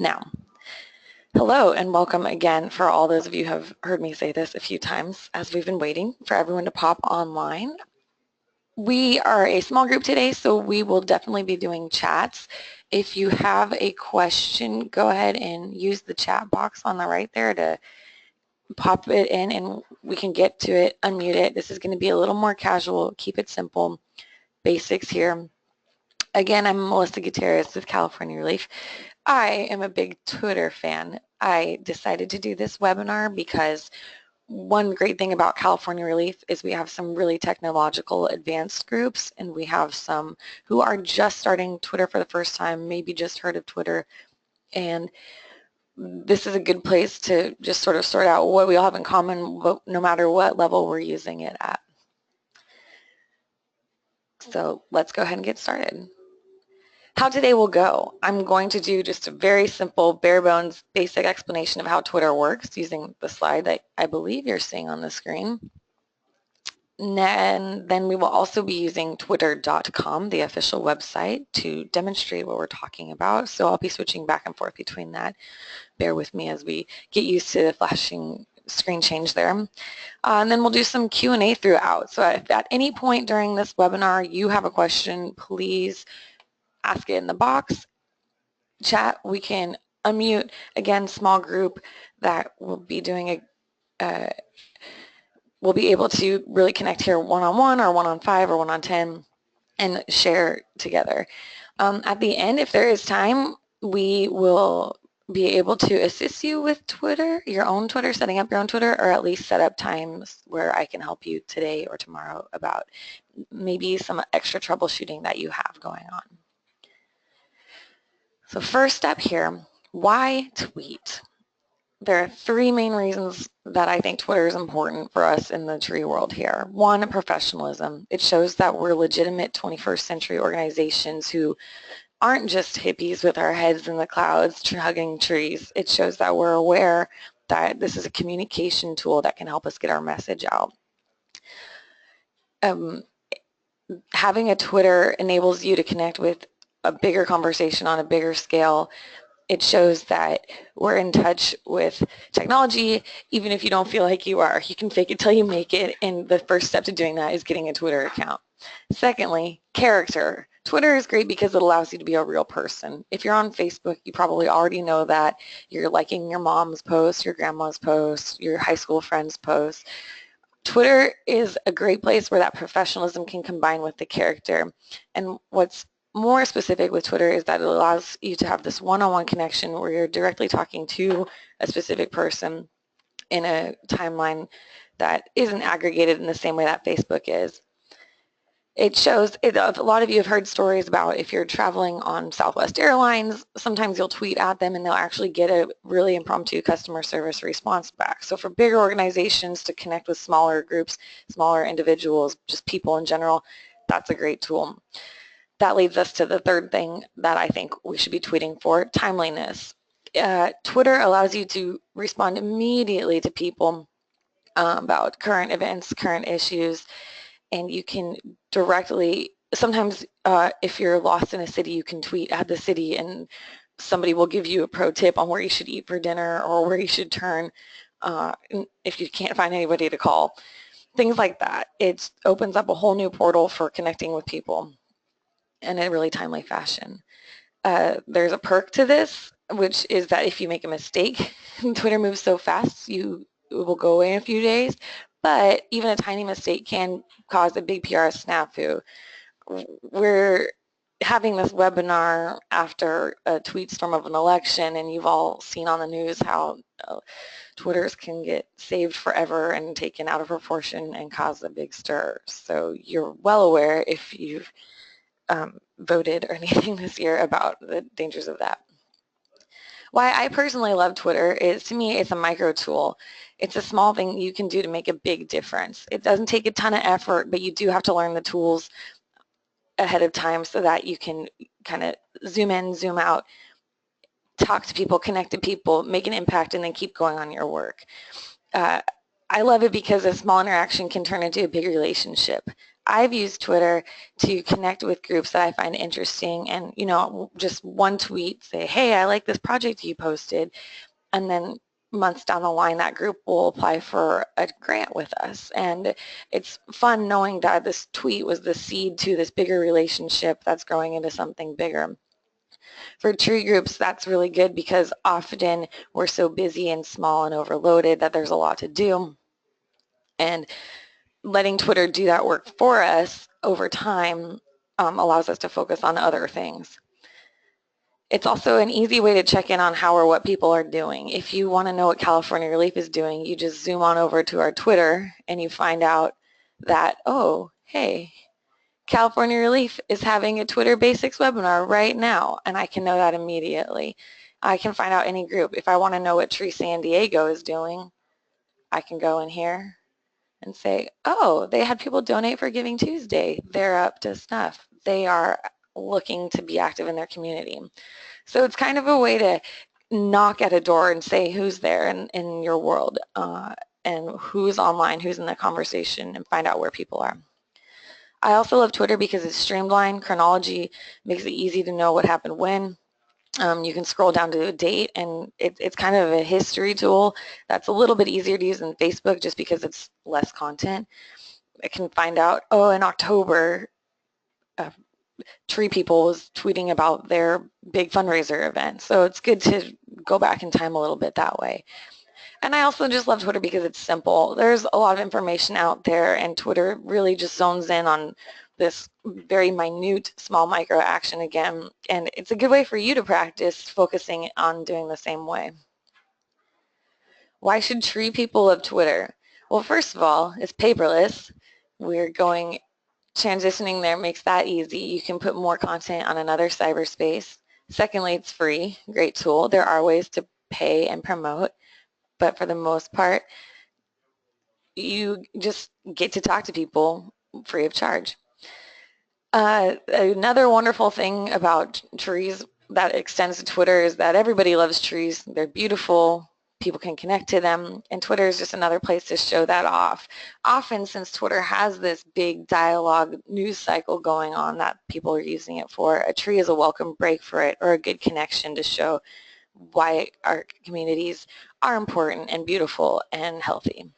Now, hello and welcome again for all those of you who have heard me say this a few times as we've been waiting for everyone to pop online. We are a small group today, so we will definitely be doing chats. If you have a question, go ahead and use the chat box on the right there to pop it in and we can get to it, unmute it. This is going to be a little more casual, keep it simple, basics here. Again, I'm Melissa Gutierrez with California Relief. I am a big Twitter fan. I decided to do this webinar because one great thing about California Relief is we have some really technological advanced groups, and we have some who are just starting Twitter for the first time, maybe just heard of Twitter, and this is a good place to just sort of sort out what we all have in common, no matter what level we're using it at. So let's go ahead and get started. How today will go. I'm going to do just a very simple, bare bones, basic explanation of how Twitter works using the slide that I believe you're seeing on the screen. And then we will also be using twitter.com, the official website, to demonstrate what we're talking about. So I'll be switching back and forth between that. Bear with me as we get used to the flashing screen change there. And then we'll do some Q&A throughout. So if at any point during this webinar you have a question, please ask it in the box, chat. We can unmute. Again, small group that will be doing we'll be able to really connect here one-on-one or one-on-5 or one-on-10 and share together. At the end, if there is time, we will be able to assist you with Twitter, your own Twitter, setting up your own Twitter, or at least set up times where I can help you today or tomorrow about maybe some extra troubleshooting that you have going on. So first step here, why tweet? There are three main reasons that I think Twitter is important for us in the tree world here. One, professionalism. It shows that we're legitimate 21st century organizations who aren't just hippies with our heads in the clouds hugging trees. It shows that we're aware that this is a communication tool that can help us get our message out. Having a Twitter enables you to connect with a bigger conversation on a bigger scale. It shows that we're in touch with technology, even if you don't feel like you are. You can fake it till you make it, and the first step to doing that is getting a Twitter account. Secondly, character. Twitter is great because it allows you to be a real person. If you're on Facebook, you probably already know that you're liking your mom's posts, your grandma's posts, your high school friend's posts. Twitter is a great place where that professionalism can combine with the character. And what's more specific with Twitter is that it allows you to have this one-on-one connection where you're directly talking to a specific person in a timeline that isn't aggregated in the same way that Facebook is. It shows, a lot of you have heard stories about if you're traveling on Southwest Airlines, sometimes you'll tweet at them and they'll actually get a really impromptu customer service response back. So for bigger organizations to connect with smaller groups, smaller individuals, just people in general, that's a great tool. That leads us to the third thing that I think we should be tweeting for, timeliness. Twitter allows you to respond immediately to people about current events, current issues, and you can directly, sometimes if you're lost in a city, you can tweet at the city and somebody will give you a pro tip on where you should eat for dinner or where you should turn if you can't find anybody to call. Things like that. It opens up a whole new portal for connecting with people in a really timely fashion. There's a perk to this, which is that if you make a mistake, Twitter moves so fast, it will go away in a few days, but even a tiny mistake can cause a big PR snafu. We're having this webinar after a tweet storm of an election, and you've all seen on the news how Twitters can get saved forever and taken out of proportion and cause a big stir. So you're well aware if you've voted or anything this year about the dangers of that. Why I personally love Twitter is, to me, it's a micro tool. It's a small thing you can do to make a big difference. It doesn't take a ton of effort, but you do have to learn the tools ahead of time so that you can kind of zoom in, zoom out, talk to people, connect to people, make an impact, and then keep going on your work. I love it because a small interaction can turn into a big relationship. I've used Twitter to connect with groups that I find interesting and, just one tweet say, hey, I like this project you posted, and then months down the line that group will apply for a grant with us. And it's fun knowing that this tweet was the seed to this bigger relationship that's growing into something bigger. For tree groups, that's really good because often we're so busy and small and overloaded that there's a lot to do. And letting Twitter do that work for us over time allows us to focus on other things. It's also an easy way to check in on how or what people are doing. If you want to know what California Relief is doing, you just zoom on over to our Twitter and you find out that, oh, hey, California Relief is having a Twitter Basics webinar right now, and I can know that immediately. I can find out any group. If I want to know what Tree San Diego is doing, I can go in here and say, oh, they had people donate for Giving Tuesday. They're up to snuff. They are looking to be active in their community. So it's kind of a way to knock at a door and say who's there in your world and who's online, who's in the conversation, and find out where people are. I also love Twitter because it's streamlined. Chronology makes it easy to know what happened when. You can scroll down to a date, and it's kind of a history tool that's a little bit easier to use than Facebook just because it's less content. I can find out, oh, in October, Tree People was tweeting about their big fundraiser event. So it's good to go back in time a little bit that way. And I also just love Twitter because it's simple. There's a lot of information out there, and Twitter really just zones in on this very minute, small micro action again. And it's a good way for you to practice focusing on doing the same way. Why should Tree People love Twitter? Well, first of all, it's paperless. We're going transitioning there makes that easy. You can put more content on another cyberspace. Secondly, it's free. Great tool. There are ways to pay and promote, but for the most part, you just get to talk to people free of charge. Another wonderful thing about trees that extends to Twitter is that everybody loves trees. They're beautiful. People can connect to them, and Twitter is just another place to show that off. Often, since Twitter has this big dialogue news cycle going on that people are using it for, a tree is a welcome break for it or a good connection to show why our communities are important and beautiful and healthy.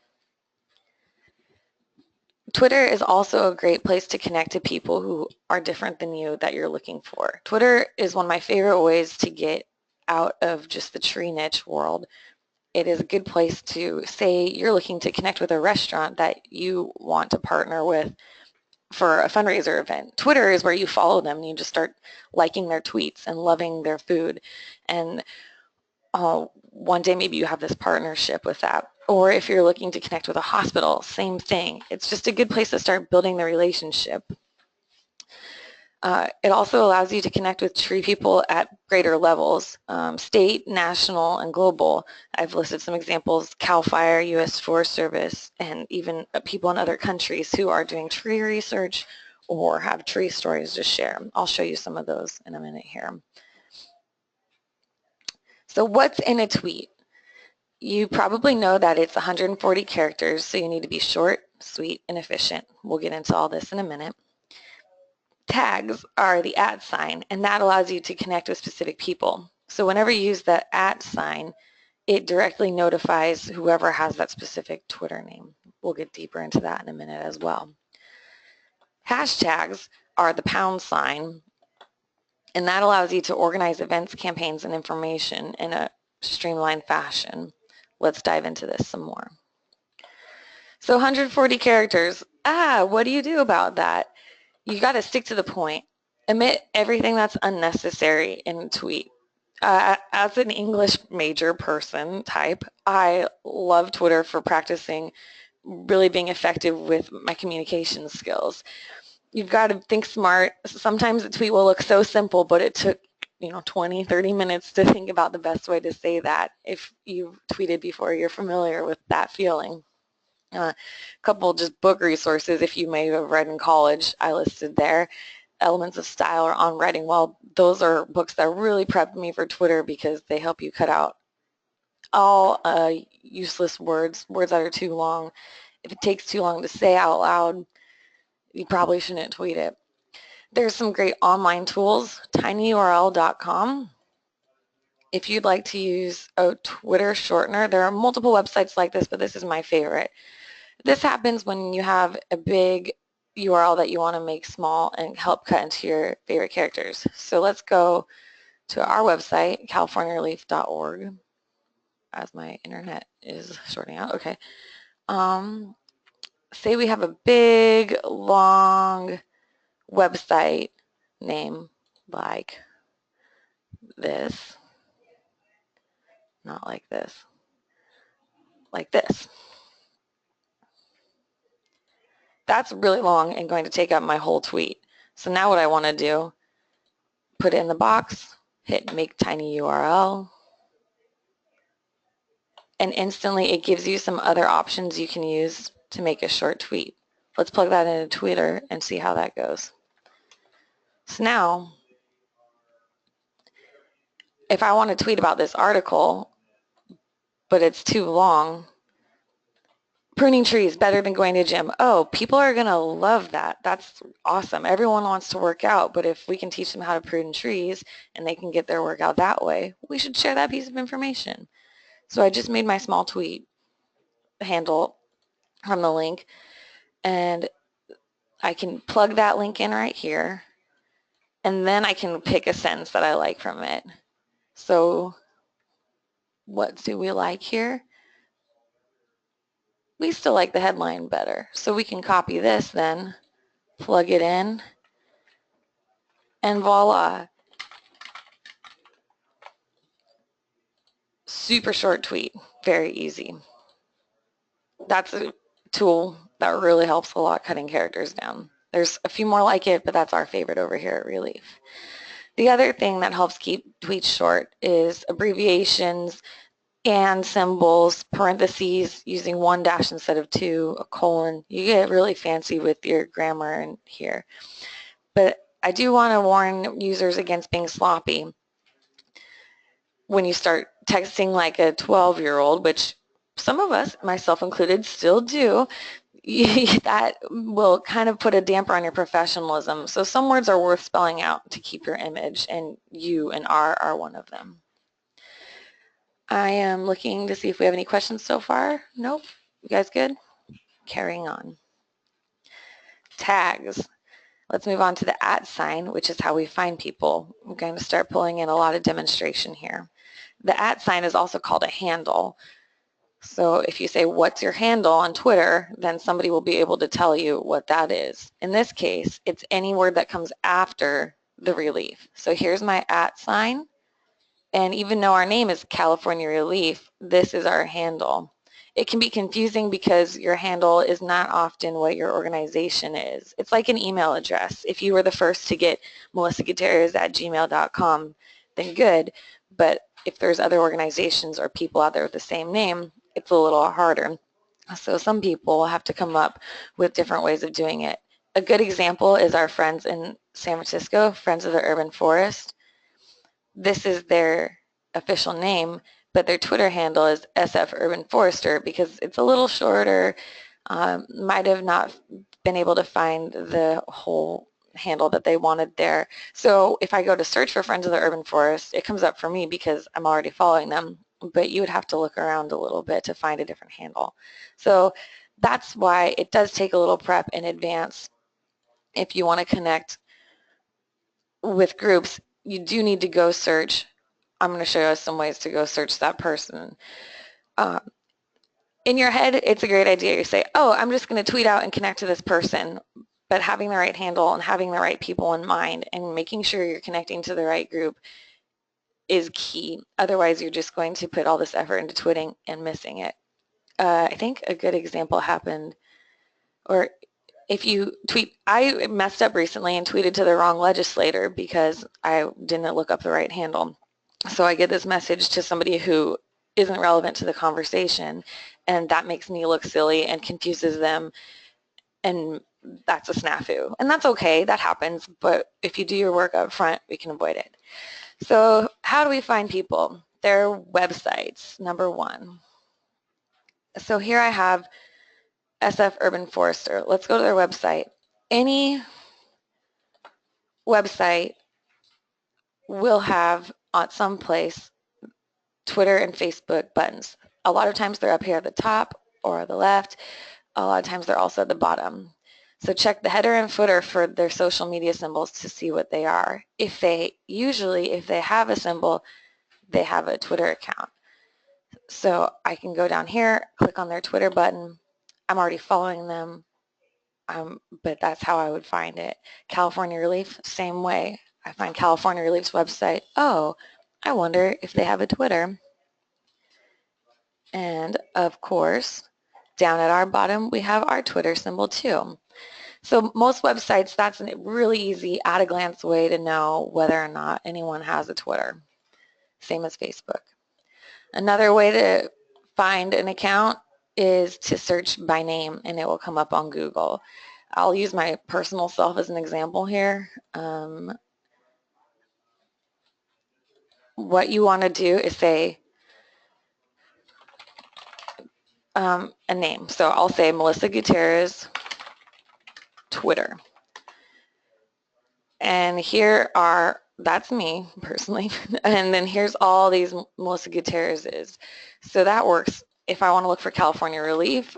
Twitter is also a great place to connect to people who are different than you that you're looking for. Twitter is one of my favorite ways to get out of just the tree niche world. It is a good place to say you're looking to connect with a restaurant that you want to partner with for a fundraiser event. Twitter is where you follow them and you just start liking their tweets and loving their food. And one day maybe you have this partnership with that. Or if you're looking to connect with a hospital, same thing. It's just a good place to start building the relationship. It also allows you to connect with tree people at greater levels, state, national, and global. I've listed some examples, CAL FIRE, U.S. Forest Service, and even people in other countries who are doing tree research or have tree stories to share. I'll show you some of those in a minute here. So what's in a tweet? You probably know that it's 140 characters, so you need to be short, sweet, and efficient. We'll get into all this in a minute. Tags are the @ sign, and that allows you to connect with specific people. So whenever you use the @ sign, it directly notifies whoever has that specific Twitter name. We'll get deeper into that in a minute as well. Hashtags are the # sign, and that allows you to organize events, campaigns, and information in a streamlined fashion. Let's dive into this some more. So 140 characters. What do you do about that? You got to stick to the point. Omit everything that's unnecessary in a tweet. As an English major person type, I love Twitter for practicing really being effective with my communication skills. You've got to think smart. Sometimes a tweet will look so simple, but it took 20, 30 minutes to think about the best way to say that. If you've tweeted before, you're familiar with that feeling. A couple just book resources, if you may have read in college, I listed there. Elements of Style or On Writing Well. Those are books that really prepped me for Twitter because they help you cut out all useless words that are too long. If it takes too long to say out loud, you probably shouldn't tweet it. There's some great online tools, tinyurl.com. If you'd like to use a Twitter shortener, there are multiple websites like this, but this is my favorite. This happens when you have a big URL that you want to make small and help cut into your favorite characters. So let's go to our website, californiarelief.org, as my internet is sorting out. Okay. Say we have a big, long website name like this, not like this, like this. That's really long and going to take up my whole tweet. So now what I want to do, put it in the box, hit make tiny URL, and instantly it gives you some other options you can use to make a short tweet. Let's plug that into Twitter and see how that goes. So now, if I want to tweet about this article, but it's too long, pruning trees better than going to gym. Oh, people are going to love that. That's awesome. Everyone wants to work out, but if we can teach them how to prune trees and they can get their workout that way, we should share that piece of information. So I just made my small tweet handle from the link, and I can plug that link in right here, and then I can pick a sentence that I like from it. So what do we like here? We still like the headline better. So we can copy this then, plug it in, and voila. Super short tweet, very easy. That's a tool that really helps a lot cutting characters down. There's a few more like it, but that's our favorite over here at Relief. The other thing that helps keep tweets short is abbreviations and symbols, parentheses, using one dash instead of two, a colon. You get really fancy with your grammar in here. But I do want to warn users against being sloppy. When you start texting like a 12-year-old, which some of us, myself included, still do, that will kind of put a damper on your professionalism. So some words are worth spelling out to keep your image, and you and are one of them. I am looking to see if we have any questions so far. Nope. You guys good? Carrying on. Tags. Let's move on to the @sign, which is how we find people. I'm going to start pulling in a lot of demonstration here. The @sign is also called a handle. So if you say, what's your handle on Twitter, then somebody will be able to tell you what that is. In this case, it's any word that comes after the Relief. So here's my @sign, and even though our name is California Relief, this is our handle. It can be confusing because your handle is not often what your organization is. It's like an email address. If you were the first to get melissagutierrez@gmail.com, then good, but if there's other organizations or people out there with the same name, it's a little harder. So some people will have to come up with different ways of doing it. A good example is our friends in San Francisco, Friends of the Urban Forest. This is their official name, but their Twitter handle is SF Urban Forester because it's a little shorter. Might have not been able to find the whole handle that they wanted there. So if I go to search for Friends of the Urban Forest, it comes up for me because I'm already following them, but you would have to look around a little bit to find a different handle. So that's why it does take a little prep in advance. If you want to connect with groups, you do need to go search. I'm going to show you some ways to go search that person. In your head, it's a great idea. You say, oh, I'm just going to tweet out and connect to this person. But having the right handle and having the right people in mind and making sure you're connecting to the right group is key. Otherwise, you're just going to put all this effort into tweeting and missing it. I think a good example happened, or if you tweet, I messed up recently and tweeted to the wrong legislator because I didn't look up the right handle. So I get this message to somebody who isn't relevant to the conversation, and that makes me look silly and confuses them, and that's a snafu. And that's okay, that happens, but if you do your work up front, we can avoid it. So how do we find people? Their websites, number one. So here I have SF Urban Forester. Let's go to their website. any website will have at some place Twitter and Facebook buttons. A lot of times they're up here at the top or the left. A lot of times they're also at the bottom. So check the header and footer for their social media symbols to see what they are. If they have a symbol, they have a Twitter account. So I can go down here, click on their Twitter button. I'm already following them, but that's how I would find it. California Relief, same way. I find California Relief's website. Oh, I wonder if they have a Twitter. And of course, down at our bottom, we have our Twitter symbol too. So most websites, that's a really easy at-a-glance way to know whether or not anyone has a Twitter. Same as Facebook. Another way to find an account is to search by name, and it will come up on Google. I'll use my personal self as an example here. What you want to do is say a name. So I'll say Melissa Gutierrez, Twitter. And that's me personally, and then here's all these Melissa Gutierrez's. So that works. If I want to look for California Relief,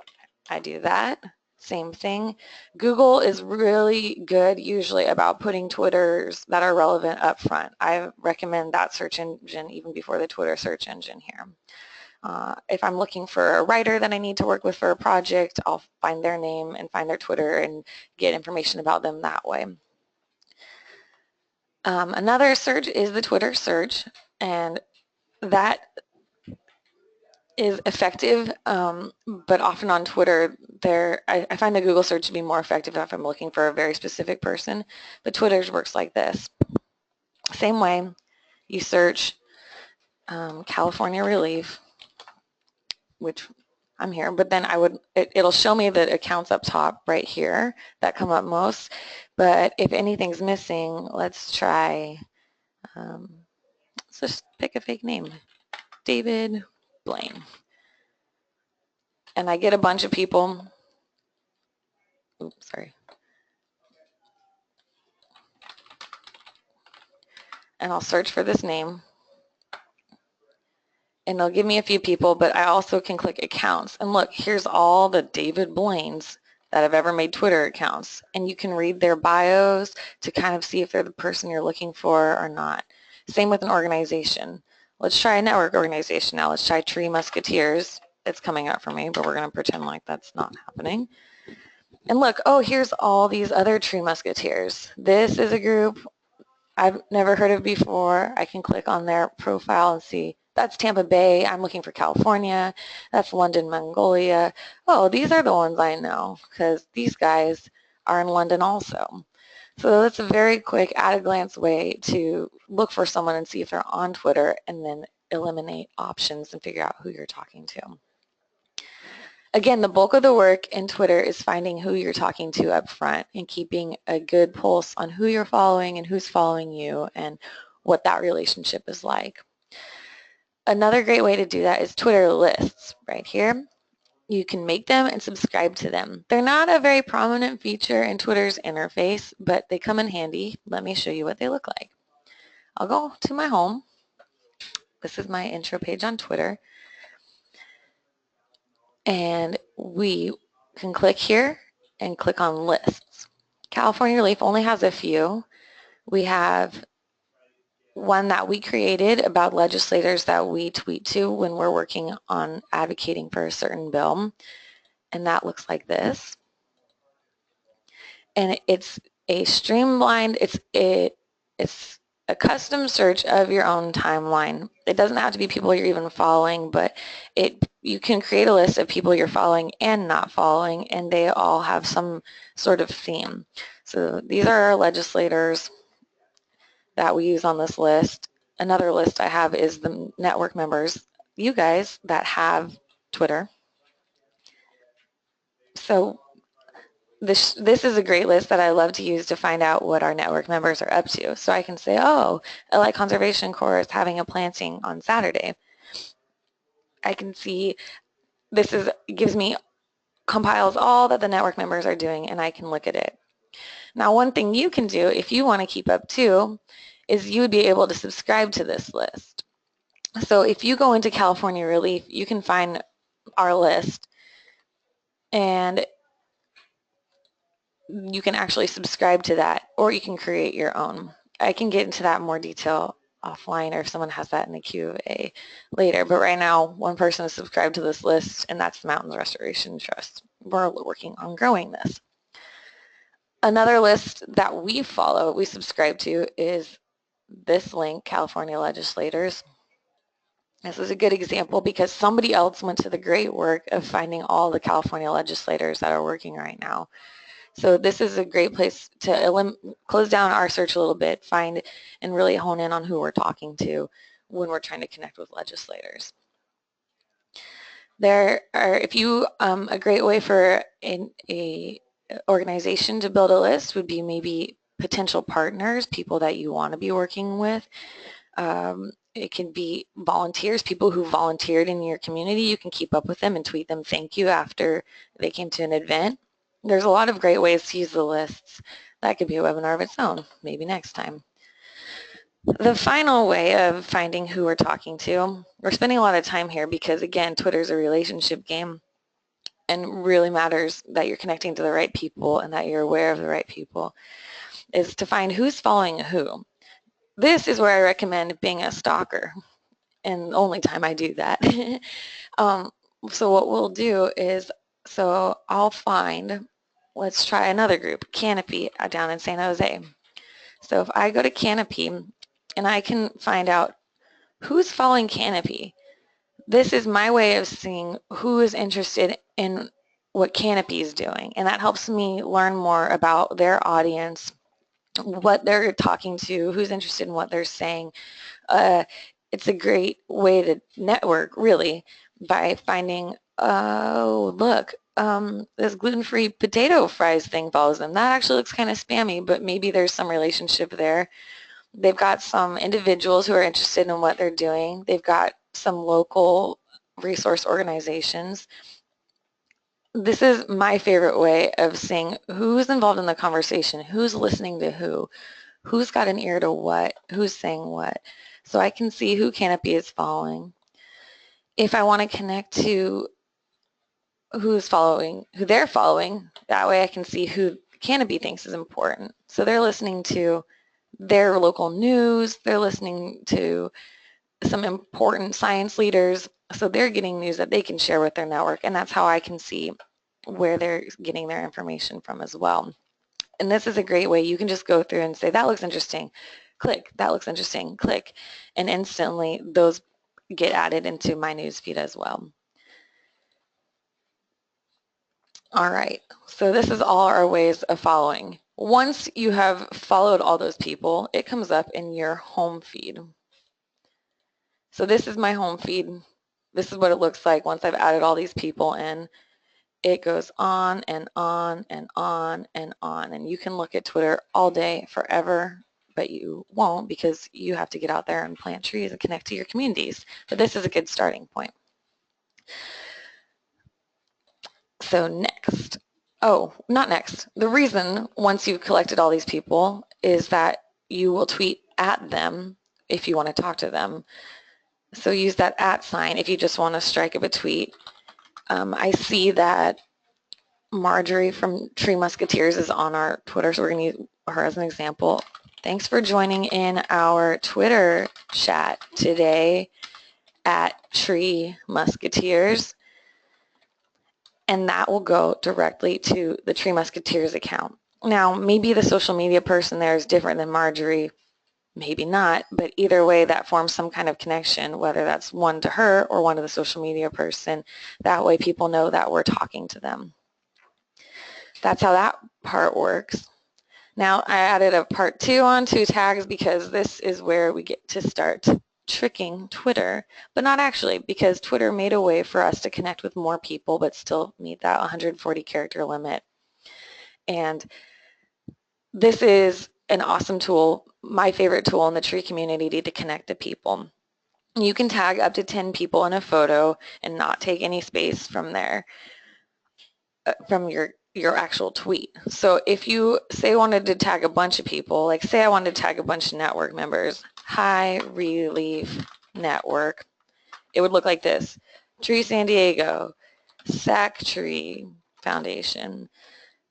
I do that. Same thing. Google is really good usually about putting Twitters that are relevant up front. I recommend that search engine even before the Twitter search engine here. If I'm looking for a writer that I need to work with for a project, I'll find their name and find their Twitter and get information about them that way. Another search is the Twitter search, and that is effective, but often on Twitter, I find the Google search to be more effective if I'm looking for a very specific person, but Twitter's works like this. Same way, you search California Relief, which I'm here, but then it'll show me the accounts up top right here that come up most, but if anything's missing, let's try, let's just pick a fake name. David Blaine. And I get a bunch of people. Oops, sorry. And I'll search for this name. And they'll give me a few people, but I also can click accounts. And look, here's all the David Blaines that have ever made Twitter accounts. And you can read their bios to kind of see if they're the person you're looking for or not. Same with an organization. Let's try a network organization now. Let's try Tree Musketeers. It's coming up for me, but we're going to pretend like that's not happening. And look, oh, here's all these other Tree Musketeers. This is a group I've never heard of before. I can click on their profile and see that's Tampa Bay. I'm looking for California. That's London, Mongolia. Oh, these are the ones I know because these guys are in London also. So that's a very quick at-a-glance way to look for someone and see if they're on Twitter and then eliminate options and figure out who you're talking to. Again, the bulk of the work in Twitter is finding who you're talking to up front and keeping a good pulse on who you're following and who's following you and what that relationship is like. Another great way to do that is Twitter lists right here. You can make them and subscribe to them. They're not a very prominent feature in Twitter's interface, but they come in handy. Let me show you what they look like. I'll go to my home. This is my intro page on Twitter. And we can click here and click on lists. California Relief only has a few. We have one that we created about legislators that we tweet to when we're working on advocating for a certain bill, and that looks like this. And it's a streamlined, it's a custom search of your own timeline. It doesn't have to be people you're even following, but you can create a list of people you're following and not following, and they all have some sort of theme. So these are our legislators that we use on this list. Another list I have is the network members, you guys that have Twitter. So this is a great list that I love to use to find out what our network members are up to. So I can say, oh, LA Conservation Corps is having a planting on Saturday. I can see compiles all that the network members are doing, and I can look at it. Now, one thing you can do if you want to keep up too is you would be able to subscribe to this list. So if you go into California Relief, you can find our list and you can actually subscribe to that, or you can create your own. I can get into that in more detail offline, or if someone has that in the Q&A later. But right now, one person is subscribed to this list, and that's the Mountains Restoration Trust. We're working on growing this. Another list that we follow, we subscribe to, is this link, California Legislators. This is a good example because somebody else went to the great work of finding all the California legislators that are working right now. So this is a great place to close down our search a little bit, find and really hone in on who we're talking to when we're trying to connect with legislators. There are, a great way for a organization to build a list would be maybe potential partners, people that you want to be working with. It can be volunteers, people who volunteered in your community. You can keep up with them and tweet them thank you after they came to an event. There's a lot of great ways to use the lists. That could be a webinar of its own, maybe next time. The final way of finding who we're talking to, we're spending a lot of time here because, again, Twitter's a relationship game and really matters that you're connecting to the right people and that you're aware of the right people, is to find who's following who. This is where I recommend being a stalker, and the only time I do that. So what we'll do is, so I'll find, let's try another group, Canopy, down in San Jose. So if I go to Canopy and I can find out who's following Canopy, this is my way of seeing who is interested in what Canopy is doing, and that helps me learn more about their audience, what they're talking to, who's interested in what they're saying. It's a great way to network, really, by finding, oh, look, this gluten-free potato fries thing follows them. That actually looks kind of spammy, but maybe there's some relationship there. They've got some individuals who are interested in what they're doing. They've got some local resource organizations. This is my favorite way of seeing who's involved in the conversation, who's listening to who's got an ear to what, who's saying what. So I can see who Canopy is following. If I want to connect to who they're following, that way I can see who Canopy thinks is important. So they're listening to their local news, they're listening to some important science leaders, so they're getting news that they can share with their network, and that's how I can see where they're getting their information from as well. And this is a great way. You can just go through and say, that looks interesting, click, that looks interesting, click, and instantly those get added into my newsfeed as well. All right, so this is all our ways of following. Once you have followed all those people, it comes up in your home feed. So this is my home feed. This is what it looks like once I've added all these people in. It goes on and on and on and on, and you can look at Twitter all day, forever, but you won't because you have to get out there and plant trees and connect to your communities. But this is a good starting point. So next, oh, not next. The reason, once you've collected all these people, is that you will tweet at them if you want to talk to them. So use that @ sign if you just want to strike up a tweet. I see that Marjorie from Tree Musketeers is on our Twitter, so we're going to use her as an example. Thanks for joining in our Twitter chat today at Tree Musketeers. And that will go directly to the Tree Musketeers account. Now, maybe the social media person there is different than Marjorie, maybe not, but either way that forms some kind of connection, whether that's one to her or one to the social media person. That way people know that we're talking to them. That's how that part works. Now I added a part 2 on 2 tags because this is where we get to start tricking Twitter, but not actually, because Twitter made a way for us to connect with more people but still meet that 140 character limit. And this is an awesome tool, my favorite tool in the tree community to connect to people. You can tag up to 10 people in a photo and not take any space from there, from your your actual tweet. So if you say wanted to tag a bunch of people, like say I wanted to tag a bunch of network members, High Relief Network, it would look like this. Tree San Diego, Sac Tree Foundation,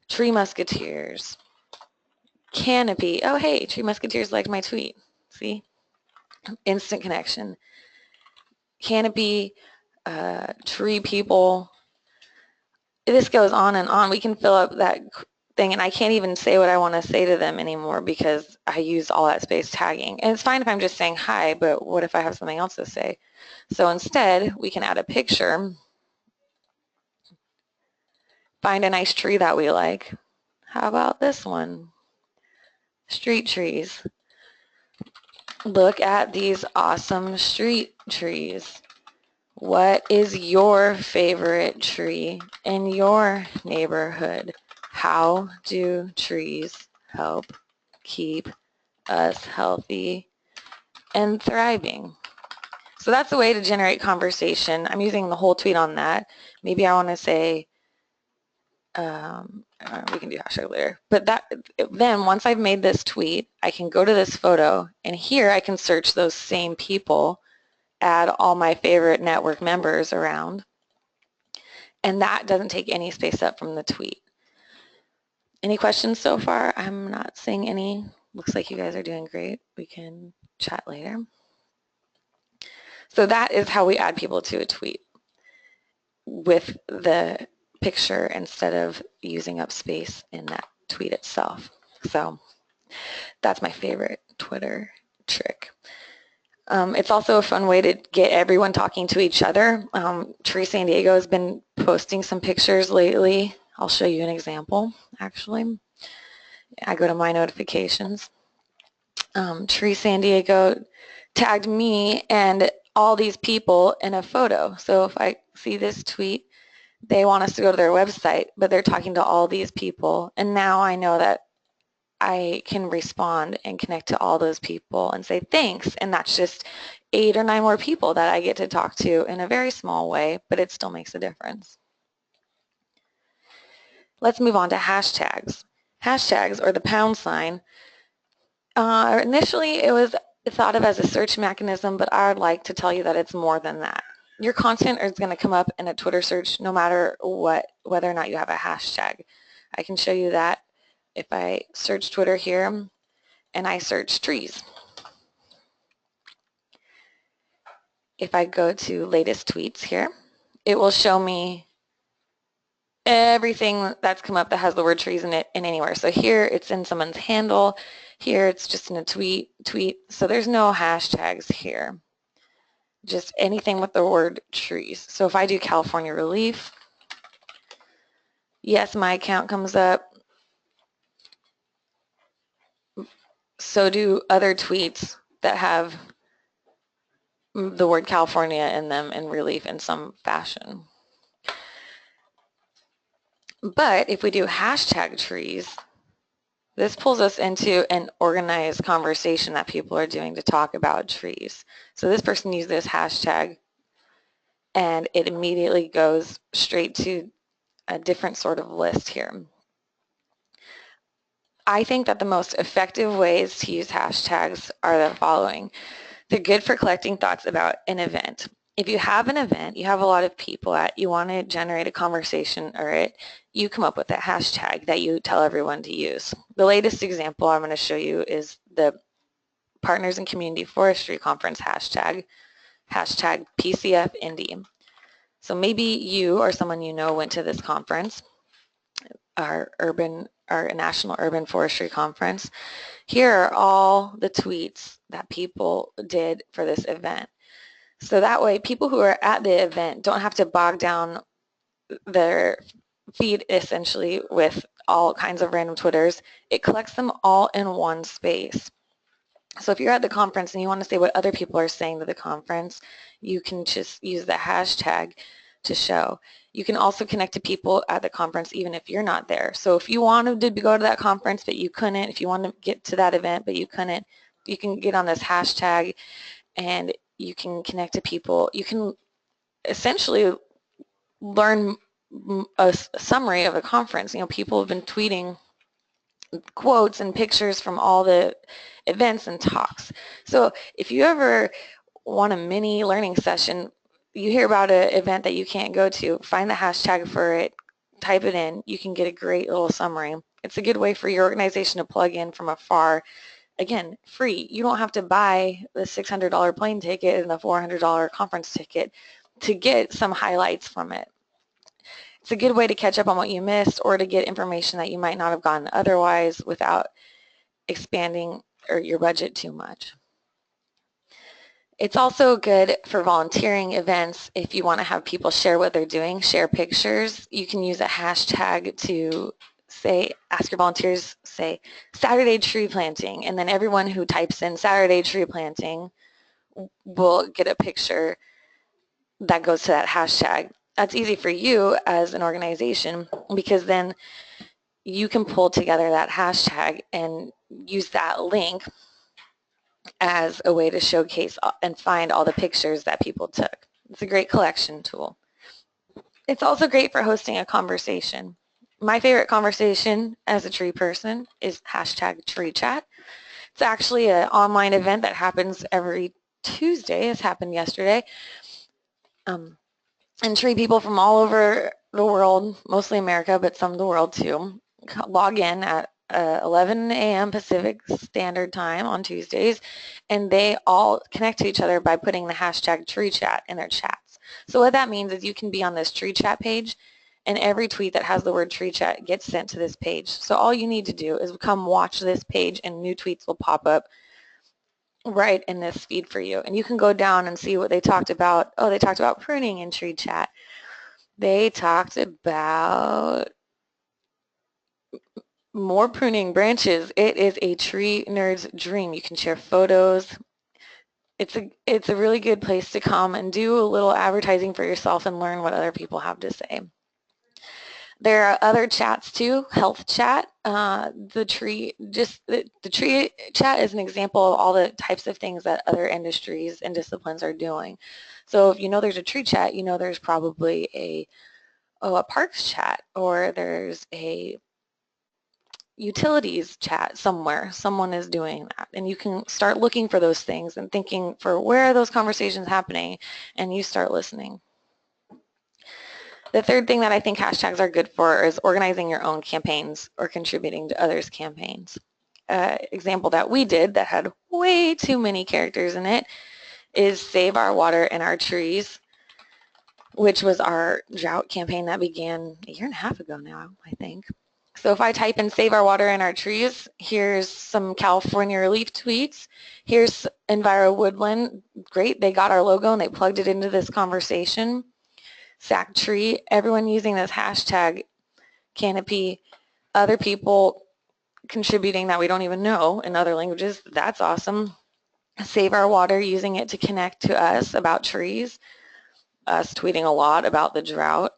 Tree Musketeers, Canopy. Oh, hey, Tree Musketeers liked my tweet. See? Instant connection. Canopy, Tree People. This goes on and on. We can fill up that thing, and I can't even say what I want to say to them anymore because I use all that space tagging. And it's fine if I'm just saying hi, but what if I have something else to say? So instead, we can add a picture, find a nice tree that we like. How about this one? Street trees. Look at these awesome street trees. What is your favorite tree in your neighborhood? How do trees help keep us healthy and thriving? So that's a way to generate conversation. I'm using the whole tweet on that. Maybe I want to say, we can do hashtag later. But then once I've made this tweet, I can go to this photo, and here I can search those same people, add all my favorite network members around, and that doesn't take any space up from the tweet. Any questions so far? I'm not seeing any. Looks like you guys are doing great. We can chat later. So that is how we add people to a tweet with the picture instead of using up space in that tweet itself. So that's my favorite Twitter trick. It's also a fun way to get everyone talking to each other. Tree San Diego has been posting some pictures lately. I'll show you an example, actually. I go to my notifications. Tree San Diego tagged me and all these people in a photo. So if I see this tweet, they want us to go to their website, but they're talking to all these people. And now I know that I can respond and connect to all those people and say thanks. And that's just 8 or 9 more people that I get to talk to in a very small way, but it still makes a difference. Let's move on to hashtags. Hashtags, or the pound sign, initially it was thought of as a search mechanism, but I would like to tell you that it's more than that. Your content is going to come up in a Twitter search no matter what, whether or not you have a hashtag. I can show you that if I search Twitter here and I search trees. If I go to latest tweets here, it will show me everything that's come up that has the word trees in it in anywhere. So here it's in someone's handle, here it's just in a tweet. So there's no hashtags here, just anything with the word trees. So if I do California Relief, yes, my account comes up. So do other tweets that have the word California in them and relief in some fashion. But if we do hashtag trees, this pulls us into an organized conversation that people are doing to talk about trees. So this person used this hashtag and it immediately goes straight to a different sort of list here. I think that the most effective ways to use hashtags are the following. They're good for collecting thoughts about an event. If you have an event, you have a lot of people at, you want to generate a conversation you come up with a hashtag that you tell everyone to use. The latest example I'm going to show you is the Partners in Community Forestry Conference hashtag PCF Indy. So maybe you or someone you know went to this conference, our National Urban Forestry Conference. Here are all the tweets that people did for this event. So that way people who are at the event don't have to bog down their feed essentially with all kinds of random Twitters. It collects them all in one space. So if you're at the conference and you want to say what other people are saying to the conference, you can just use the hashtag to show. You can also connect to people at the conference even if you're not there. So if you wanted to go to that conference but you couldn't, if you want to get to that event but you couldn't, you can get on this hashtag and you can connect to people. You can essentially learn a summary of a conference. People have been tweeting quotes and pictures from all the events and talks. So if you ever want a mini learning session, you hear about an event that you can't go to, find the hashtag for it, type it in, you can get a great little summary. It's a good way for your organization to plug in from afar. Again, free. You don't have to buy the $600 plane ticket and the $400 conference ticket to get some highlights from it. It's a good way to catch up on what you missed or to get information that you might not have gotten otherwise without expanding your budget too much. It's also good for volunteering events if you want to have people share what they're doing, share pictures. You can use a hashtag to say, ask your volunteers, say, Saturday tree planting, and then everyone who types in Saturday tree planting will get a picture that goes to that hashtag. That's easy for you as an organization because then you can pull together that hashtag and use that link as a way to showcase and find all the pictures that people took. It's a great collection tool. It's also great for hosting a conversation. My favorite conversation as a tree person is hashtag tree chat. It's actually an online event that happens every Tuesday. It's happened yesterday. And tree people from all over the world, mostly America, but some of the world too, log in at 11 a.m. Pacific Standard Time on Tuesdays, and they all connect to each other by putting the hashtag tree chat in their chats. So what that means is you can be on this tree chat page, and every tweet that has the word tree chat gets sent to this page. So all you need to do is come watch this page, and new tweets will pop up right in this feed for you. And you can go down and see what they talked about. Oh, they talked about pruning in tree chat. They talked about more pruning branches. It is a tree nerd's dream. You can share photos. It's a really good place to come and do a little advertising for yourself and learn what other people have to say. There are other chats too, health chat. The tree chat is an example of all the types of things that other industries and disciplines are doing. So if you know there's a tree chat, you know there's probably a parks chat, or there's a utilities chat somewhere. Someone is doing that, and you can start looking for those things and thinking for where are those conversations happening, and you start listening. The third thing that I think hashtags are good for is organizing your own campaigns or contributing to others' campaigns. Example that we did that had way too many characters in it is Save Our Water and Our Trees, which was our drought campaign that began a year and a half ago now, I think. So if I type in Save Our Water and Our Trees, here's some California relief tweets. Here's Enviro Woodland. Great, they got our logo and they plugged it into this conversation. Sack Tree, everyone using this hashtag canopy, other people contributing that we don't even know in other languages. That's awesome. Save Our Water, using it to connect to us about trees. Us tweeting a lot about the drought.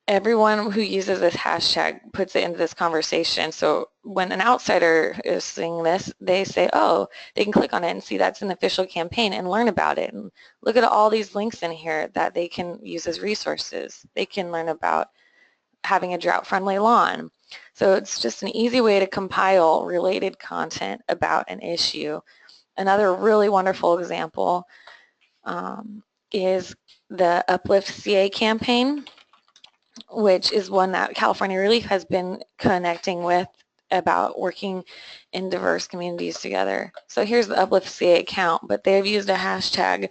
Everyone who uses this hashtag puts it into this conversation. So when an outsider is seeing this, they say, oh, they can click on it and see that's an official campaign and learn about it. And look at all these links in here that they can use as resources. They can learn about having a drought-friendly lawn. So it's just an easy way to compile related content about an issue. Another really wonderful example is the Uplift CA campaign, which is one that California Relief has been connecting with about working in diverse communities together. So here's the Uplift CA account, but they've used a hashtag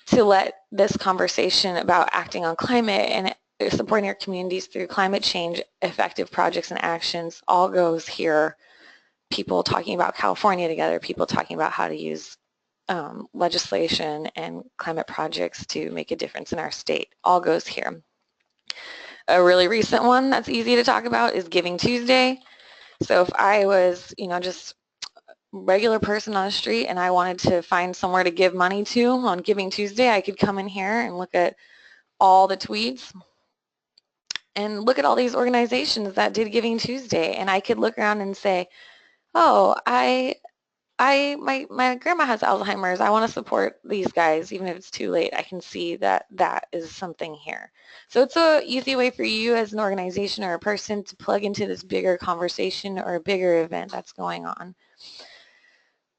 to let this conversation about acting on climate and supporting our communities through climate change effective projects and actions all goes here. People talking about California together, people talking about how to use legislation and climate projects to make a difference in our state, all goes here. A really recent one that's easy to talk about is Giving Tuesday. So if I was, just regular person on the street and I wanted to find somewhere to give money to on Giving Tuesday, I could come in here and look at all the tweets and look at all these organizations that did Giving Tuesday, and I could look around and say, oh, I my grandma has Alzheimer's. I want to support these guys, even if it's too late. I can see that that is something here. So it's a easy way for you as an organization or a person to plug into this bigger conversation or a bigger event that's going on.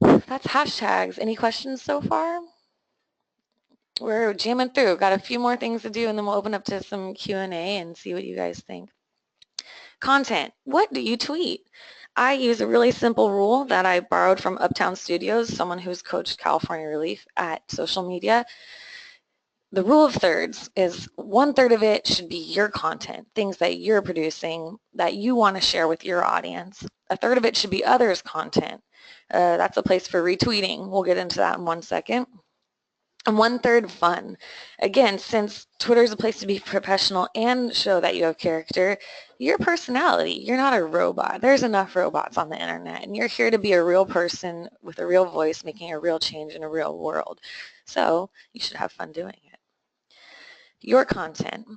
That's hashtags. Any questions so far? We're jamming through. Got a few more things to do, and then we'll open up to some Q&A and see what you guys think. Content. What do you tweet? I use a really simple rule that I borrowed from Uptown Studios, someone who's coached California Relief at social media. The rule of thirds is 1/3 of it should be your content, things that you're producing that you want to share with your audience. 1/3 of it should be others' content. That's a place for retweeting. We'll get into that in 1 second. And 1/3 fun. Again, since Twitter is a place to be professional and show that you have character, your personality, you're not a robot. There's enough robots on the internet, and you're here to be a real person with a real voice making a real change in a real world. So you should have fun doing it. Your content.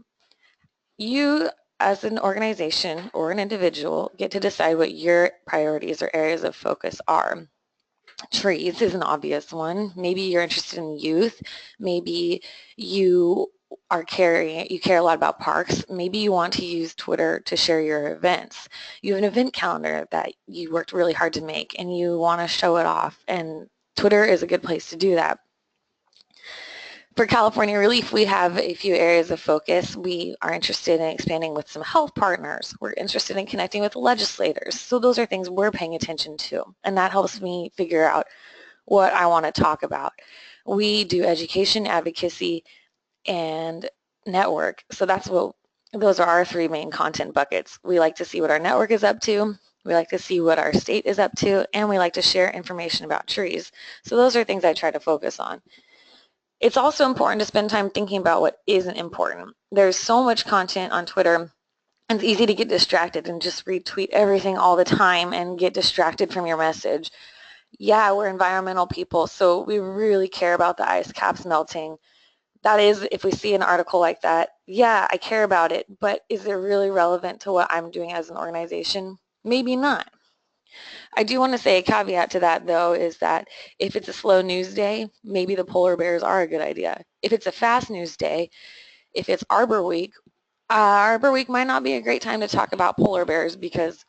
You as an organization or an individual get to decide what your priorities or areas of focus are. Trees is an obvious one. Maybe you're interested in youth. Maybe you care a lot about parks. Maybe you want to use Twitter to share your events. You have an event calendar that you worked really hard to make and you want to show it off, and Twitter is a good place to do that. For California Relief, we have a few areas of focus. We are interested in expanding with some health partners. We're interested in connecting with legislators. So those are things we're paying attention to, and that helps me figure out what I want to talk about. We do education, advocacy, and network. So those are our 3 main content buckets. We like to see what our network is up to, we like to see what our state is up to, and we like to share information about trees. So those are things I try to focus on. It's also important to spend time thinking about what isn't important. There's so much content on Twitter, and it's easy to get distracted and just retweet everything all the time and get distracted from your message. Yeah, we're environmental people, so we really care about the ice caps melting. That is, if we see an article like that, yeah, I care about it, but is it really relevant to what I'm doing as an organization? Maybe not. I do want to say a caveat to that, though, is that if it's a slow news day, maybe the polar bears are a good idea. If it's a fast news day, if it's Arbor Week might not be a great time to talk about polar bears because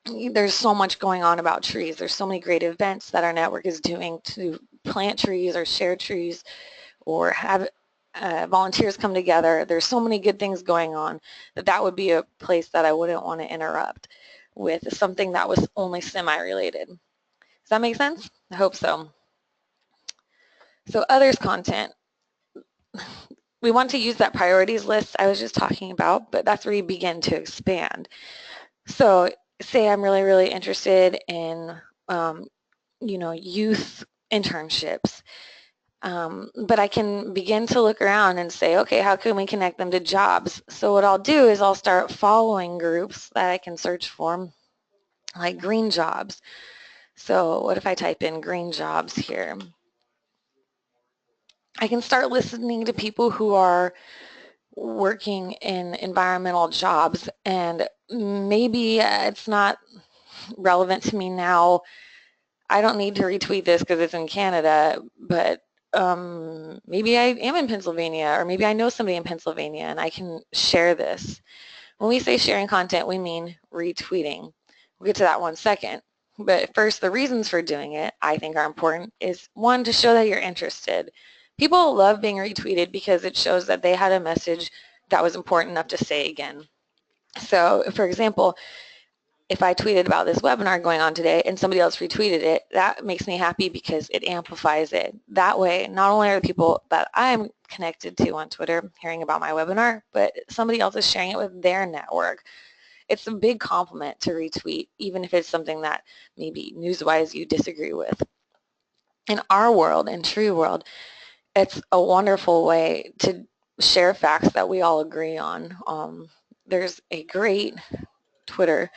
there's so much going on about trees. There's so many great events that our network is doing to plant trees or share trees or have volunteers come together. There's so many good things going on that would be a place that I wouldn't want to interrupt with something that was only semi-related. Does that make sense? I hope so. So others content. We want to use that priorities list I was just talking about, but that's where you begin to expand. So say I'm really, really interested in, youth internships. But I can begin to look around and say, okay, how can we connect them to jobs? So what I'll do is I'll start following groups that I can search for, like green jobs. So what if I type in green jobs here? I can start listening to people who are working in environmental jobs, and maybe it's not relevant to me now. I don't need to retweet this because it's in Canada, but maybe I am in Pennsylvania, or maybe I know somebody in Pennsylvania and I can share this. When we say sharing content, we mean retweeting. We'll get to that 1 second. But first, the reasons for doing it, I think, are important, is 1, to show that you're interested. People love being retweeted because it shows that they had a message that was important enough to say again. So, for example, if I tweeted about this webinar going on today and somebody else retweeted it, that makes me happy because it amplifies it. That way, not only are the people that I'm connected to on Twitter hearing about my webinar, but somebody else is sharing it with their network. It's a big compliment to retweet, even if it's something that maybe news-wise you disagree with. In our world, in Tree World, it's a wonderful way to share facts that we all agree on. There's a great Twitter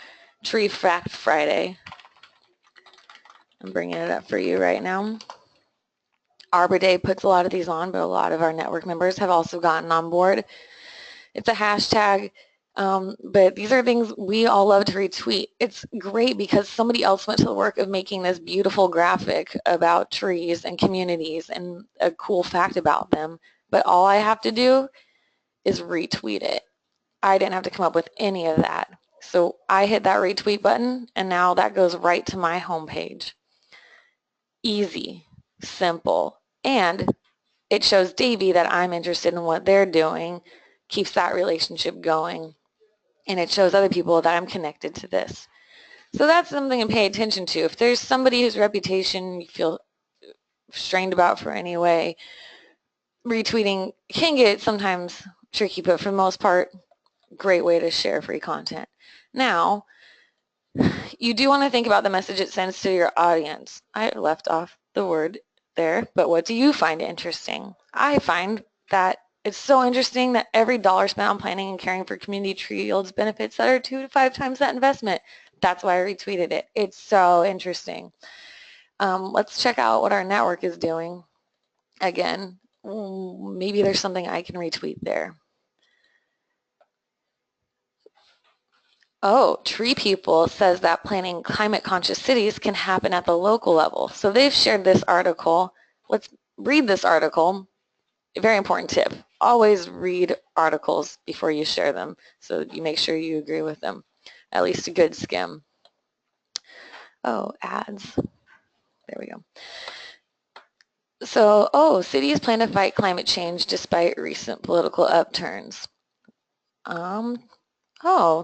Tree Fact Friday. I'm bringing it up for you right now. Arbor Day puts a lot of these on, but a lot of our network members have also gotten on board. It's a hashtag But these are things we all love to retweet. It's great because somebody else went to the work of making this beautiful graphic about trees and communities and a cool fact about them, but all I have to do is retweet it. I didn't have to come up with any of that. So I hit that retweet button and now that goes right to my homepage. Easy, simple, and it shows Davey that I'm interested in what they're doing, keeps that relationship going, and it shows other people that I'm connected to this. So that's something to pay attention to. If there's somebody whose reputation you feel strained about for any way, retweeting can get sometimes tricky, but for the most part, great way to share free content. Now, you do want to think about the message it sends to your audience. I left off the word there, but what do you find interesting? I find that it's so interesting that every dollar spent on planting and caring for community tree yields benefits that are 2 to 5 times that investment. That's why I retweeted it. It's so interesting. Let's check out what our network is doing. Again, maybe there's something I can retweet there. Oh, Tree People says that planning climate conscious cities can happen at the local level. So they've shared this article. Let's read this article. A very important tip. Always read articles before you share them so you make sure you agree with them. At least a good skim. Oh, ads. There we go. So, cities plan to fight climate change despite recent political upturns.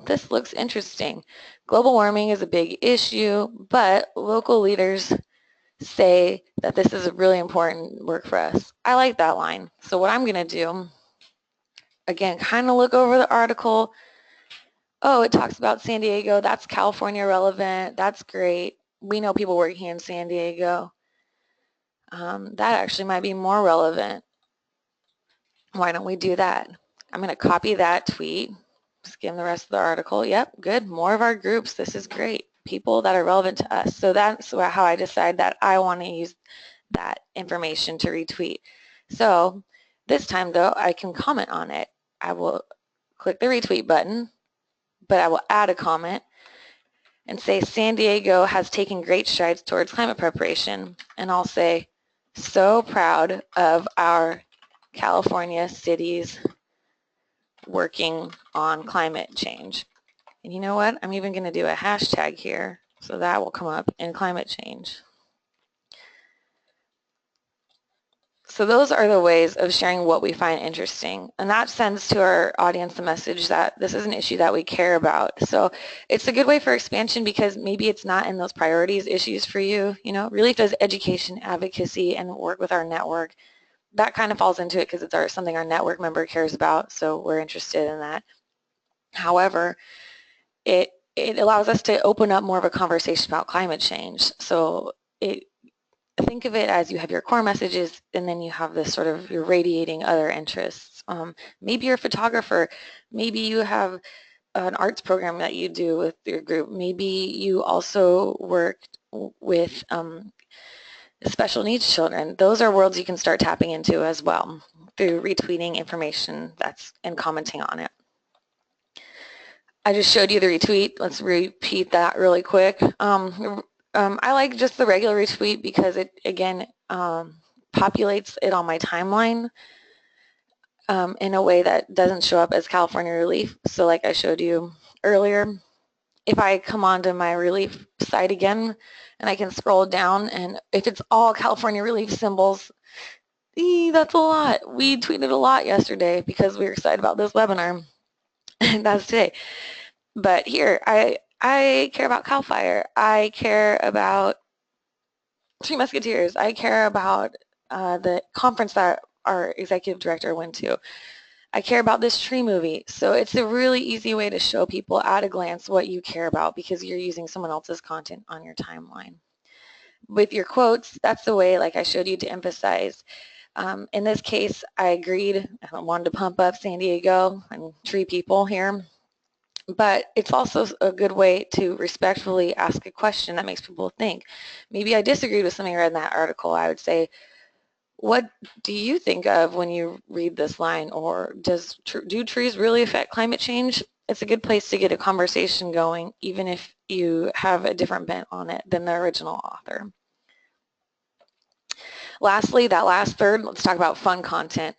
This looks interesting. Global warming is a big issue, but local leaders say that this is a really important work for us. I like that line. So what I'm going to do, again, kind of look over the article. Oh, it talks about San Diego. That's California relevant. That's great. We know people working in San Diego. That actually might be more relevant. Why don't we do that? I'm going to copy that tweet, skim the rest of the article. Yep, good. More of our groups. This is great. People that are relevant to us. So that's how I decide that I want to use that information to retweet. So this time though, I can comment on it. I will click the retweet button, but I will add a comment and say San Diego has taken great strides towards climate preparation. And I'll say, so proud of our California cities working on climate change. And you know what? I'm even going to do a hashtag here so that will come up in climate change. So those are the ways of sharing what we find interesting. And that sends to our audience the message that this is an issue that we care about. So it's a good way for expansion because maybe it's not in those priorities issues for you. You know, Relief does education, advocacy, and work with our network. That kind of falls into it because it's something our network member cares about, so we're interested in that. However, it allows us to open up more of a conversation about climate change. So think of it as you have your core messages and then you have this sort of, you're radiating other interests. Maybe you're a photographer. Maybe you have an arts program that you do with your group. Maybe you also work with special needs children. Those are worlds you can start tapping into as well through retweeting information and commenting on it. I just showed you the retweet. Let's repeat that really quick. I like just the regular retweet because it, again, populates it on my timeline in a way that doesn't show up as California Relief. So like I showed you earlier, if I come onto my Relief site again and I can scroll down, and if it's all California Relief symbols, that's a lot. We tweeted a lot yesterday because we were excited about this webinar. That's today. But here, I care about CAL FIRE. I care about Three Musketeers. I care about the conference that our executive director went to. I care about this tree movie. So it's a really easy way to show people at a glance what you care about because you're using someone else's content on your timeline. With your quotes, that's the way, like I showed you, to emphasize. In this case, I agreed. I wanted to pump up San Diego and tree people here. But it's also a good way to respectfully ask a question that makes people think. Maybe I disagreed with something I read in that article. I would say, what do you think of when you read this line? Or do trees really affect climate change? It's a good place to get a conversation going, even if you have a different bent on it than the original author. Lastly, that last third, let's talk about fun content.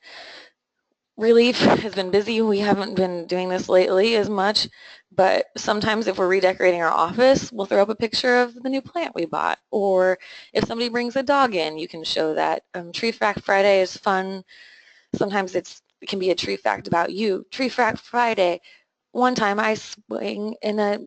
Relief has been busy. We haven't been doing this lately as much, but sometimes if we're redecorating our office, we'll throw up a picture of the new plant we bought. Or if somebody brings a dog in, you can show that. Tree Fact Friday is fun. Sometimes it can be a tree fact about you. Tree Fact Friday, one time I swing in a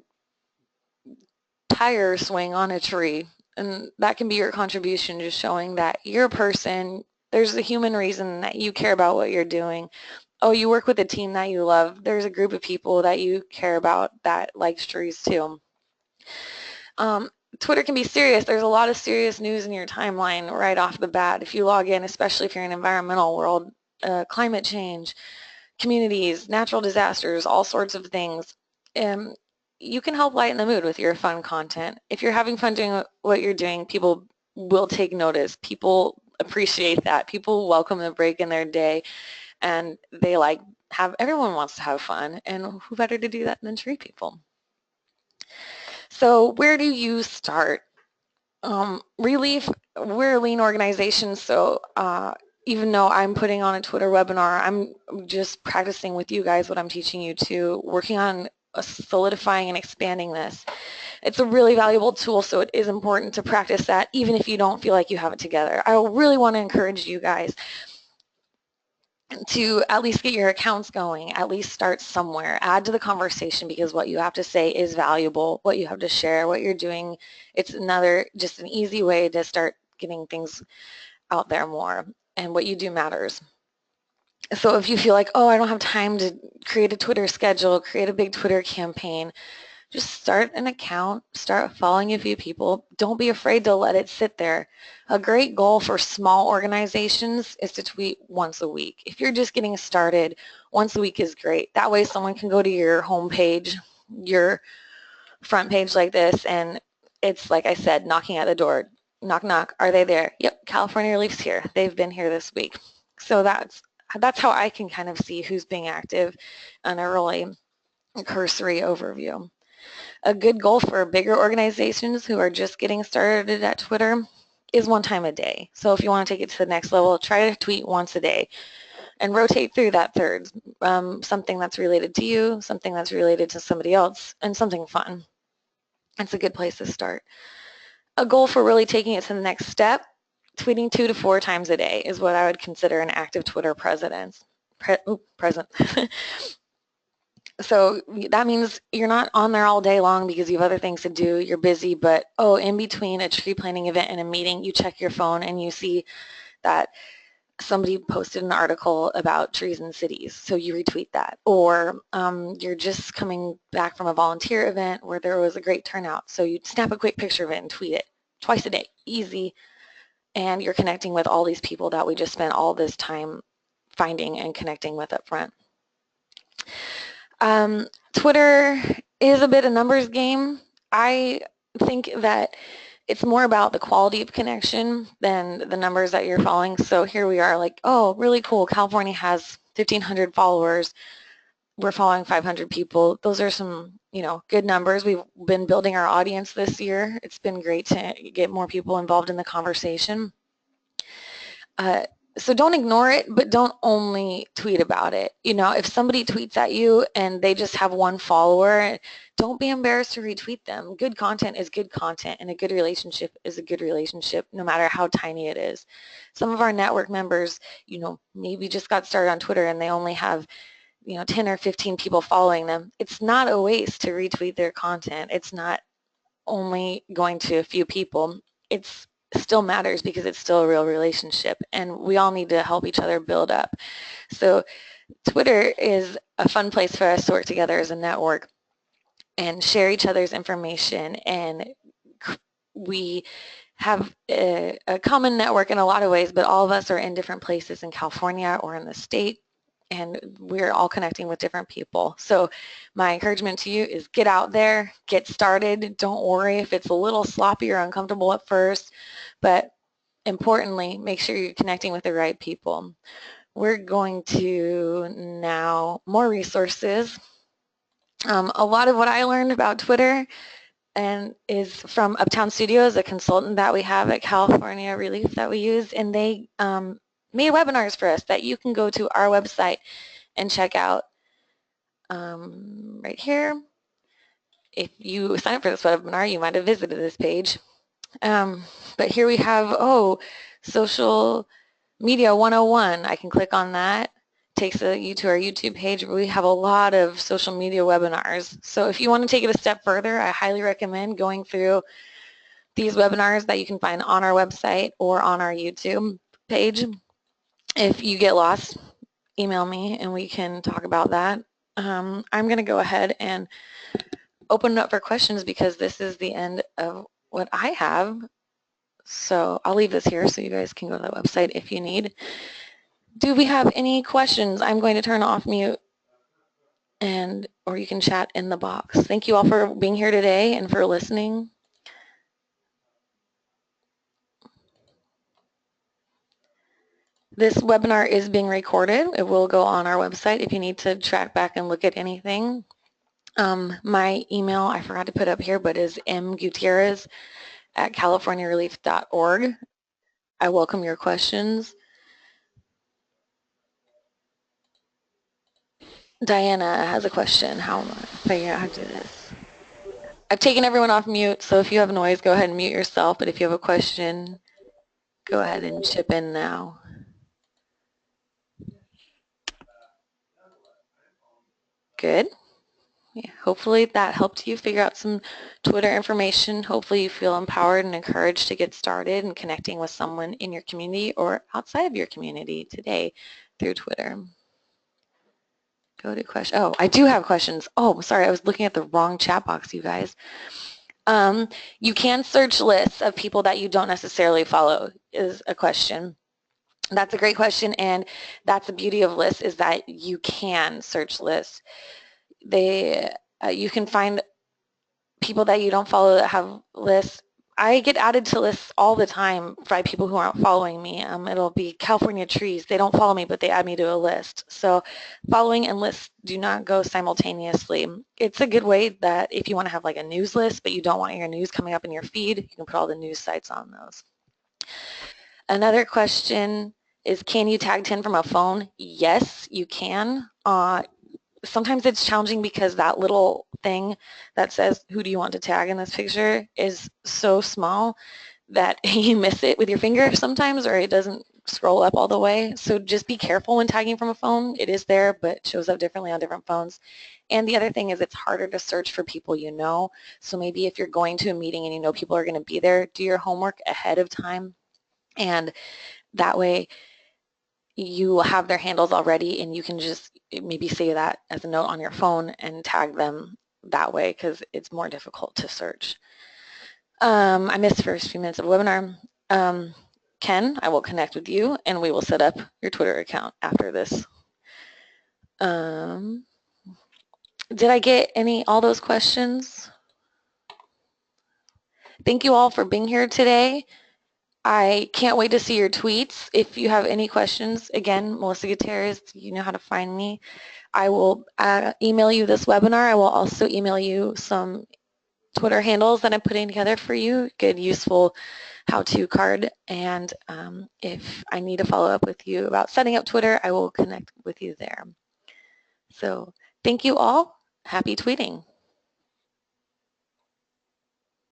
tire swing on a tree, and that can be your contribution, just showing that you're a person. There's a human reason that you care about what you're doing. Oh, you work with a team that you love. There's a group of people that you care about that likes trees too. Twitter can be serious. There's a lot of serious news in your timeline right off the bat. If you log in, especially if you're in environmental world, climate change, communities, natural disasters, all sorts of things. You can help lighten the mood with your fun content. If you're having fun doing what you're doing, people will take notice. People appreciate that. People welcome the break in their day, and they everyone wants to have fun, and who better to do that than tree people? So where do you start? Relief, we're a lean organization, so even though I'm putting on a Twitter webinar, I'm just practicing with you guys what I'm teaching you to, working on solidifying and expanding this. It's a really valuable tool, so it is important to practice that even if you don't feel like you have it together. I really want to encourage you guys to at least get your accounts going, at least start somewhere, add to the conversation, because what you have to say is valuable, what you have to share, what you're doing. It's just an easy way to start getting things out there more, and what you do matters. So if you feel like, oh, I don't have time to create a Twitter schedule, create a big Twitter campaign, just start an account, start following a few people. Don't be afraid to let it sit there. A great goal for small organizations is to tweet once a week. If you're just getting started, once a week is great. That way someone can go to your homepage, your front page like this, and it's, like I said, knocking at the door. Knock, knock. Are they there? Yep, California Relief's here. They've been here this week. So that's how I can kind of see who's being active on a really cursory overview. A good goal for bigger organizations who are just getting started at Twitter is one time a day. So if you want to take it to the next level, try to tweet once a day and rotate through that third. Something that's related to you, something that's related to somebody else, and something fun. That's a good place to start. A goal for really taking it to the next step, tweeting 2 to 4 times a day is what I would consider an active Twitter presence. So that means you're not on there all day long because you have other things to do, you're busy, but in between a tree planting event and a meeting, you check your phone and you see that somebody posted an article about trees in cities, so you retweet that. Or you're just coming back from a volunteer event where there was a great turnout, so you snap a quick picture of it and tweet it twice a day, easy, and you're connecting with all these people that we just spent all this time finding and connecting with up front. Twitter is a bit a numbers game. I think that it's more about the quality of connection than the numbers that you're following. So here we are like, oh, really cool. California has 1,500 followers. We're following 500 people. Those are some, good numbers. We've been building our audience this year. It's been great to get more people involved in the conversation. So don't ignore it, but don't only tweet about it. If somebody tweets at you and they just have one follower, don't be embarrassed to retweet them. Good content is good content, and a good relationship is a good relationship, no matter how tiny it is. Some of our network members, maybe just got started on Twitter and they only have 10 or 15 people following them. It's not a waste to retweet their content. It's not only going to a few people. It's still matters because it's still a real relationship, and we all need to help each other build up. So Twitter is a fun place for us to work together as a network and share each other's information, and we have a common network in a lot of ways, but all of us are in different places in California or in the state, and we're all connecting with different people. So my encouragement to you is get out there, get started. Don't worry if it's a little sloppy or uncomfortable at first, but importantly, make sure you're connecting with the right people. We're going to now more resources. A lot of what I learned about Twitter and is from Uptown Studios, a consultant that we have at California Relief that we use, and they made webinars for us that you can go to our website and check out right here. If you sign up for this webinar, you might have visited this page. But here we have, social media 101. I can click on that. Takes you to our YouTube page where we have a lot of social media webinars. So if you want to take it a step further, I highly recommend going through these webinars that you can find on our website or on our YouTube page. If you get lost, email me and we can talk about that. I'm going to go ahead and open it up for questions because this is the end of what I have. So I'll leave this here so you guys can go to the website if you need. Do we have any questions? I'm going to turn off mute or you can chat in the box. Thank you all for being here today and for listening. This webinar is being recorded. It will go on our website if you need to track back and look at anything. My email, I forgot to put up here, but is mgutierrez@californiarelief.org. I welcome your questions. Diana has a question. How am I figuring out how to do this? I've taken everyone off mute, so if you have noise, go ahead and mute yourself. But if you have a question, go ahead and chip in now. Good. Yeah, hopefully that helped you figure out some Twitter information. Hopefully you feel empowered and encouraged to get started and connecting with someone in your community or outside of your community today through Twitter. Go to question. Oh, I do have questions. Oh, sorry, I was looking at the wrong chat box, you guys. You can search lists of people that you don't necessarily follow is a question. That's a great question, and that's the beauty of lists is that you can search lists. You can find people that you don't follow that have lists. I get added to lists all the time by people who aren't following me. It'll be California trees. They don't follow me, but they add me to a list. So following and lists do not go simultaneously. It's a good way that if you want to have like a news list, but you don't want your news coming up in your feed, you can put all the news sites on those. Another question is, can you tag 10 from a phone? Yes, you can. Sometimes it's challenging because that little thing that says, who do you want to tag in this picture is so small that you miss it with your finger sometimes or it doesn't scroll up all the way. So just be careful when tagging from a phone. It is there, but it shows up differently on different phones. And the other thing is it's harder to search for people you know. So maybe if you're going to a meeting and you know people are going to be there, do your homework ahead of time. And that way you will have their handles already and you can just maybe save that as a note on your phone and tag them that way because it's more difficult to search. I missed the first few minutes of the webinar. Ken, I will connect with you and we will set up your Twitter account after this. Did I get all those questions? Thank you all for being here today. I can't wait to see your tweets. If you have any questions, again, Melissa Gutierrez, you know how to find me. I will email you this webinar. I will also email you some Twitter handles that I'm putting together for you, good, useful how-to card. And if I need to follow up with you about setting up Twitter, I will connect with you there. So thank you all. Happy tweeting.